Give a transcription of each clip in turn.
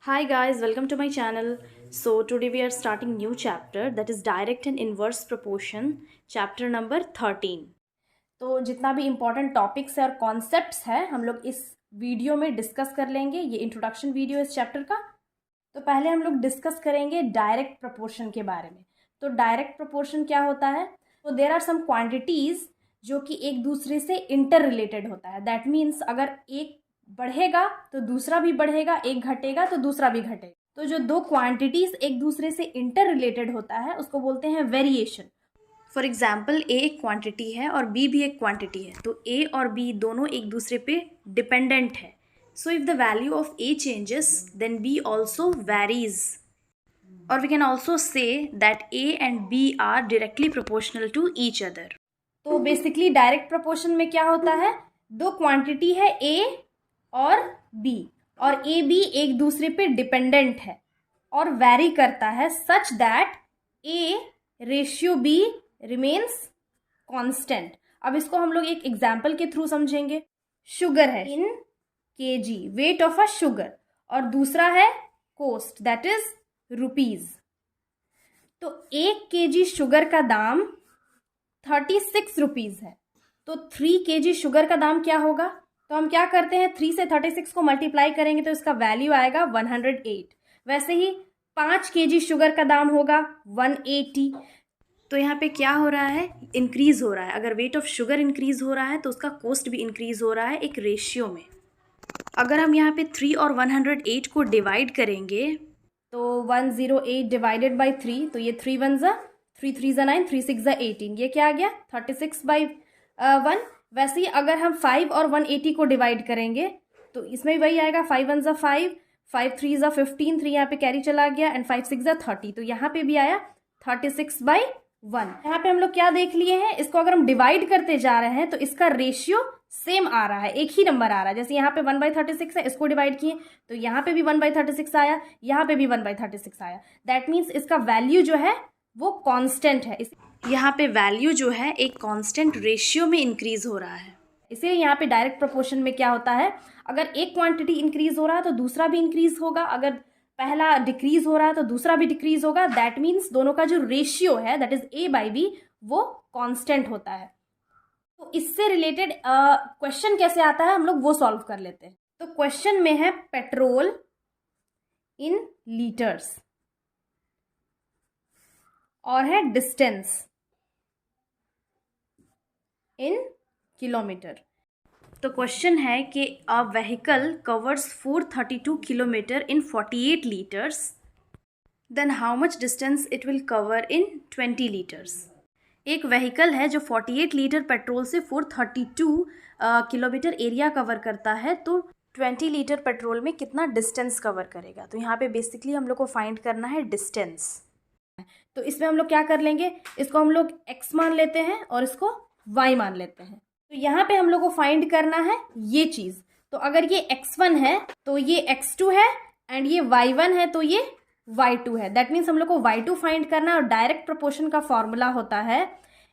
Hi guys, welcome to my channel. So today we are starting new chapter, that is direct and inverse proportion, chapter number 13. तो जितना भी important topics है और concepts है हम लोग इस वीडियो में डिस्कस कर लेंगे। ये इंट्रोडक्शन वीडियो इस चैप्टर का। तो पहले हम लोग डिस्कस करेंगे डायरेक्ट प्रोपोर्शन के बारे में। तो डायरेक्ट प्रोपोर्शन क्या होता है? तो देयर आर सम क्वांटिटीज जो कि एक दूसरे से इंटर रिलेटेड होता है। दैट मीन्स अगर एक बढ़ेगा तो दूसरा भी बढ़ेगा, एक घटेगा तो दूसरा भी घटेगा। तो जो दो क्वांटिटीज एक दूसरे से इंटर रिलेटेड होता है उसको बोलते हैं वेरिएशन। फॉर एग्जाम्पल ए एक क्वांटिटी है और बी भी एक क्वांटिटी है, तो ए और बी दोनों एक दूसरे पे डिपेंडेंट है। So if the value of A changes then B also varies, और we can also say that A and B are directly proportional to each other. तो बेसिकली डायरेक्ट प्रोपोर्शन में क्या होता है, दो क्वांटिटी है ए और बी, और ए बी एक दूसरे पे डिपेंडेंट है और वैरी करता है such that a ratio b remains constant. अब इसको हम लोग एक एग्जाम्पल के थ्रू समझेंगे। शुगर है in KG, weight of a sugar, और दूसरा है कॉस्ट दैट इज रुपीज। तो 1 केजी शुगर का दाम 36 रुपीज है, तो 3 केजी शुगर का दाम क्या होगा? तो हम क्या करते हैं, 3 से 36 को मल्टीप्लाई करेंगे तो इसका वैल्यू आएगा 108। वैसे ही 5 केजी शुगर का दाम होगा 180। तो यहाँ पे क्या हो रहा है, इंक्रीज हो रहा है। अगर वेट ऑफ शुगर इंक्रीज हो रहा है तो उसका कॉस्ट भी इंक्रीज हो रहा है एक रेशियो में। अगर हम यहाँ पे 3 और 108 को डिवाइड करेंगे तो 108 डिवाइडेड बाई 3, तो ये 3 1 ज़ा 3 3 ज़ा 9, 3 6 ज़ा 18, ये क्या आ गया 36 बाई 1। वैसे ही अगर हम 5 और 180 को डिवाइड करेंगे तो इसमें भी वही आएगा, 5 1 ज़ा 5, 5 3 ज़ा 15, 3 यहाँ पे कैरी चला गया, एंड 5 6 ज़ा 30, तो यहाँ पे भी आया 36 बाई 1। यहाँ पे हम लोग क्या देख लिए हैं, इसको अगर हम डिवाइड करते जा रहे हैं तो इसका रेशियो सेम आ रहा है, एक ही नंबर आ रहा है। जैसे यहाँ पे 1/36 है, इसको डिवाइड किए तो यहाँ पे भी 1/36 आया, यहाँ पे भी 1/36 आया। दैट मीन्स इसका वैल्यू जो है वो कांस्टेंट है। यहाँ पे वैल्यू जो है एक कांस्टेंट रेशियो में इंक्रीज हो रहा है। इसीलिए यहाँ पे डायरेक्ट प्रोपोर्शन में क्या होता है, अगर एक क्वांटिटी इंक्रीज हो रहा है तो दूसरा भी इंक्रीज होगा, अगर पहला डिक्रीज हो रहा है तो दूसरा भी डिक्रीज होगा। दैट मीन्स दोनों का जो रेशियो है that is a by b वो कांस्टेंट होता है। तो इससे रिलेटेड क्वेश्चन कैसे आता है हम लोग वो सॉल्व कर लेते हैं। तो क्वेश्चन में है पेट्रोल इन लीटर्स और है डिस्टेंस इन किलोमीटर। तो क्वेश्चन है कि a vehicle covers 432 kilometre in 48 litres, then how much distance it will cover in 20 litres. एक व्हीकल है जो 48 लीटर पेट्रोल से 432 किलोमीटर एरिया कवर करता है, तो 20 लीटर पेट्रोल में कितना डिस्टेंस कवर करेगा। तो यहाँ पे बेसिकली हम लोग को फाइंड करना है डिस्टेंस। तो इसमें हम लोग क्या कर लेंगे, इसको हम लोग x मान लेते हैं और इसको y मान लेते हैं। तो यहाँ पे हम लोग को फाइंड करना है ये चीज़। तो अगर ये x1 है तो ये x2 है, एंड ये y1 है तो ये y2 है। दैट मीन्स हम लोग को y2 फाइंड करना है, और डायरेक्ट प्रोपोर्शन का फॉर्मूला होता है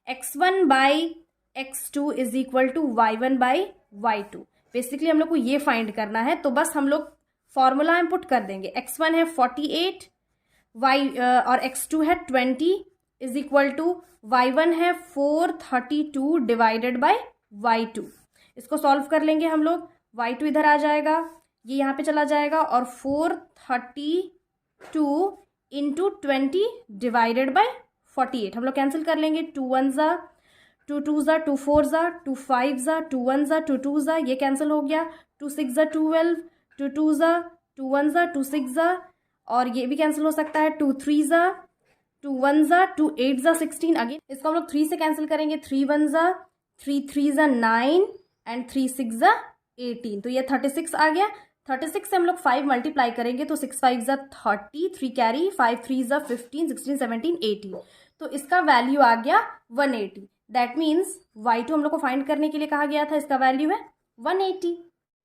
x1 by x2 is equal to y1 by y2। Basically हम लोग को ये फाइंड करना है, तो बस हम लोग फॉर्मूला इनपुट कर देंगे। x1 है 48 और x2 है 20 इज इक्वल टू y1 है 432 डिवाइडेड बाई y2। इसको सॉल्व कर लेंगे हम लोग, y2 इधर आ जाएगा, ये यहाँ पे चला जाएगा, और 432 इंटू 20 डिवाइडेड बाई 48 हम लोग कैंसिल कर लेंगे। 2 1 ज़ा 2 2 ज़ा 2 4 ज़ा 2 5 ज़ा 2 1 ज़ा 2 2 ज़ा, ये कैंसिल हो गया। 2 6 ज़ा 12, 2 2 ज़ा 2 1 ज़ा 2 6 ज़ा, और ये भी कैंसिल हो सकता है। 2 3 ज़ा 2 1 ज़ा 2 8 ज़ा 16। अगेन इसको हम लोग 3 से कैंसिल करेंगे। 3 1 ज़ा 3 3 ज़ा 9 एंड 3 6 ज़ा 18, तो ये 36 आ गया। 36 से हम लोग 5 मल्टीप्लाई करेंगे तो 6 5 ज़ा 30, 3 कैरी, 5 3 ज़ा 15, 16 17 18, तो इसका वैल्यू आ गया 180। दैट मीन्स y2 हम लोग को फाइंड करने के लिए कहा गया था, इसका वैल्यू है 180।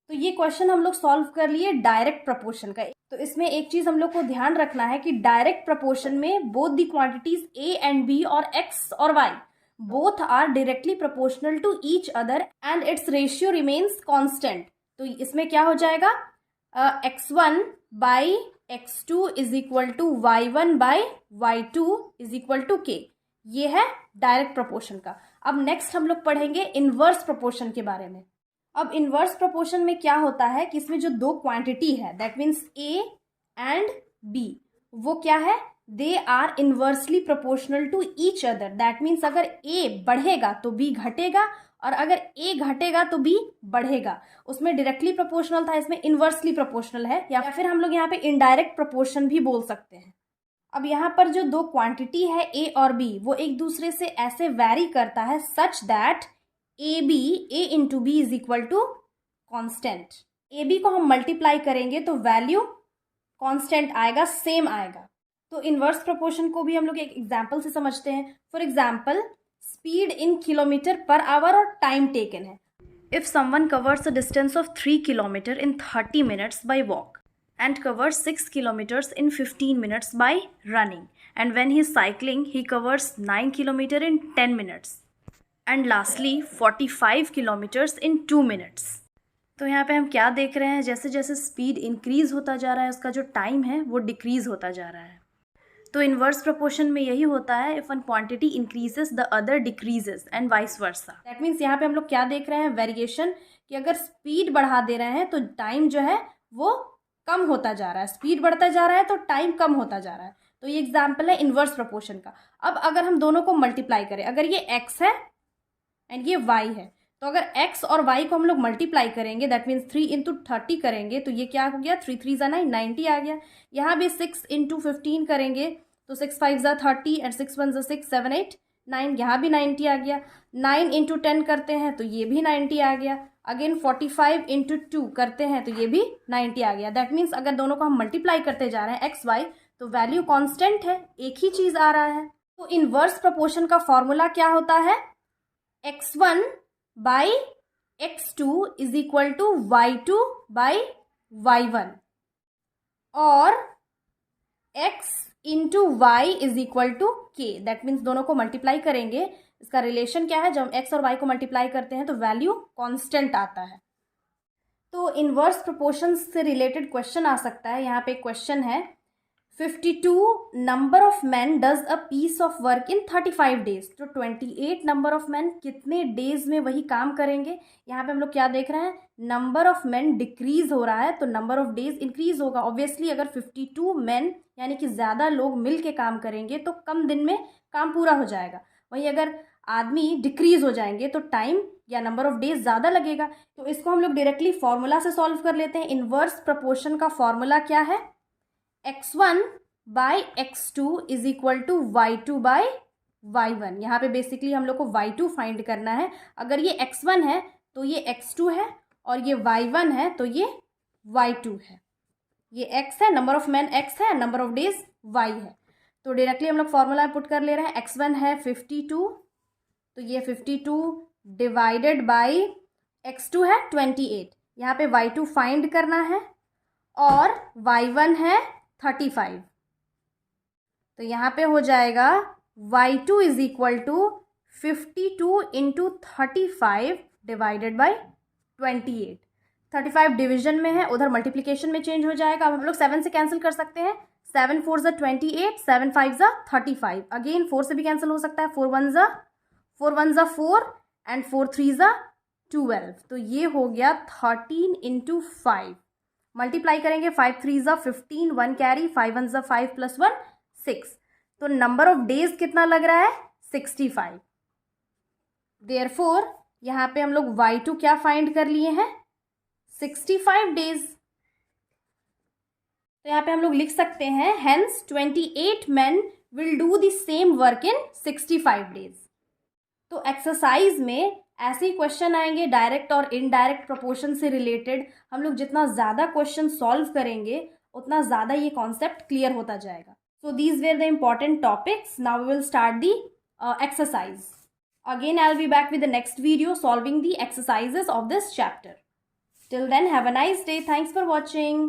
तो ये क्वेश्चन हम लोग सॉल्व कर लिए डायरेक्ट प्रोपोर्शन का। तो इसमें एक चीज हम लोग को ध्यान रखना है कि डायरेक्ट प्रोपोर्शन में both the quantities a and b और x और y both are directly proportional to each other and its ratio remains constant. तो इसमें क्या हो जाएगा, x1 by x2 is equal to y1 by y2 is equal to k। ये है direct proportion का। अब नेक्स्ट हम लोग पढ़ेंगे इनवर्स प्रोपोर्शन के बारे में। अब इनवर्स प्रोपोर्शन में क्या होता है कि इसमें जो दो क्वांटिटी है that means a and b, वो क्या है, they are inversely proportional to each other. That means अगर a बढ़ेगा तो b घटेगा और अगर a घटेगा तो b बढ़ेगा। उसमें डायरेक्टली प्रोपोर्शनल था, इसमें इनवर्सली प्रोपोर्शनल है, या फिर हम लोग यहाँ पे इनडायरेक्ट प्रोपोर्शन भी बोल सकते हैं। अब यहाँ पर जो दो क्वांटिटी है a और b, वो एक दूसरे से ऐसे वैरी करता है such that a into b is equal to constant. A b को हम मल्टीप्लाई करेंगे तो वैल्यू कॉन्स्टेंट आएगा, सेम आएगा। तो इनवर्स प्रोपोर्शन को भी हम लोग एक एग्जाम्पल से समझते हैं। For example, speed in kilometre per hour और टाइम टेकन है। If someone covers a distance of 3 kilometre in 30 minutes bye walk and covers 6 kilometers in 15 minutes by running, and when he is cycling he covers 9 kilometers in 10 minutes, and lastly 45 kilometers in 2 minutes। तो यहाँ पे हम क्या देख रहे हैं, जैसे जैसे स्पीड इंक्रीज होता जा रहा है उसका जो टाइम है वो डिक्रीज होता जा रहा है। तो इनवर्स प्रोपोर्शन में यही होता है, if one quantity increases the other decreases and vice versa. That means यहाँ पे हम लोग क्या देख रहे हैं, वेरिएशन, कि अगर स्पीड बढ़ा दे रहे हैं तो टाइम जो है वो कम होता जा रहा है, स्पीड बढ़ता जा रहा है तो टाइम कम होता जा रहा है। तो ये एग्जाम्पल है इनवर्स प्रोपोर्शन का। अब अगर हम दोनों को मल्टीप्लाई करें, अगर ये x है एंड ये y है, तो अगर x और y को हम लोग मल्टीप्लाई करेंगे दैट मीन्स 3 इंटू 30 करेंगे तो ये क्या हो गया, 3 3 ज़ा 9, 90 आ गया। यहाँ भी 6 इंटू 15 करेंगे तो 6 5 ज़ा 30 एंड 6 1 ज़ा 6 7 8 9, यहाँ भी 90 आ गया। 9 इंटू 10 करते हैं तो ये भी 90 आ गया। अगेन 45 इंटू 2 करते हैं तो ये भी 90 आ गया। दैट मीन्स अगर दोनों को हम मल्टीप्लाई करते जा रहे हैं एक्स वाई तो वैल्यू कांस्टेंट है, एक ही चीज आ रहा है। तो इनवर्स प्रोपोर्शन का फॉर्मूला क्या होता है, x1 by x2 is equal to y2 by y1 और x into y is equal to k. That means दोनों को मल्टीप्लाई करेंगे, इसका रिलेशन क्या है, जब हम x और y को मल्टीप्लाई करते हैं तो वैल्यू कांस्टेंट आता है। तो इनवर्स प्रोपोर्शन से रिलेटेड क्वेश्चन आ सकता है। यहाँ पे क्वेश्चन है 52 number of man does a piece of work in 35 days. तो 28 नंबर ऑफ मैन कितने डेज में वही काम करेंगे। यहाँ पे हम लोग क्या देख रहे हैं, नंबर ऑफ मैन डिक्रीज हो रहा है तो नंबर ऑफ डेज इंक्रीज होगा। ऑब्वियसली अगर 52 मैन यानी कि ज़्यादा लोग मिल के काम करेंगे तो कम दिन में काम पूरा हो जाएगा। वहीं अगर आदमी डिक्रीज हो जाएंगे तो टाइम या नंबर ऑफ डेज ज़्यादा लगेगा। तो इसको हम लोग डायरेक्टली फॉर्मूला से सॉल्व कर लेते हैं। इनवर्स प्रोपोर्शन का फॉर्मूला क्या है, x1 by x2 is equal to y2 by y1। यहाँ पे बेसिकली हम लोग को y2 फाइंड करना है। अगर ये x1 है तो ये x2 है और ये y1 है तो ये y2 है। ये x है, नंबर ऑफ मैन x है, नंबर ऑफ डेज y है। तो डायरेक्टली हम लोग फॉर्मूला पुट कर ले रहे हैं। x1 है 52 तो ये 52 डिवाइडेड बाई x2 है 28। यहाँ पे y2 फाइंड करना है और y1 है 35। तो यहाँ पे हो जाएगा y2 is equal to 52 into 35 divided by 28। 35 division में है, उधर मल्टीप्लिकेशन में चेंज हो जाएगा। अब हम लोग 7 से कैंसिल कर सकते हैं। 7 4 ज़ा 28, 7 5 ज़ा 35। अगेन 4 से भी कैंसिल हो सकता है। 4 1 ज़ा 4 एंड 4 3 ज़ा 12। तो ये हो गया 13 इंटू 5। मल्टीप्लाई करेंगे 5 3 ज़ा 15, 1 कैरी, 5 1 ज़ा 5 प्लस 1 6। तो नंबर ऑफ डेज कितना लग रहा है, 65। देयरफॉर यहाँ पे हम लोग y2 क्या फाइंड कर लिए हैं, 65 डेज। तो यहाँ पे हम लोग लिख सकते हैं hence 28 men will do the same work in 65 days. तो एक्सरसाइज में ऐसे ही क्वेश्चन आएंगे डायरेक्ट और इनडायरेक्ट प्रोपोर्शन से रिलेटेड। हम लोग जितना ज़्यादा क्वेश्चन सॉल्व करेंगे उतना ज़्यादा ये कॉन्सेप्ट क्लियर होता जाएगा। So these were the important topics. Now we will start the exercise. Again I will be back with the next video solving the exercises of this chapter. Till then, have a nice day. Thanks for watching.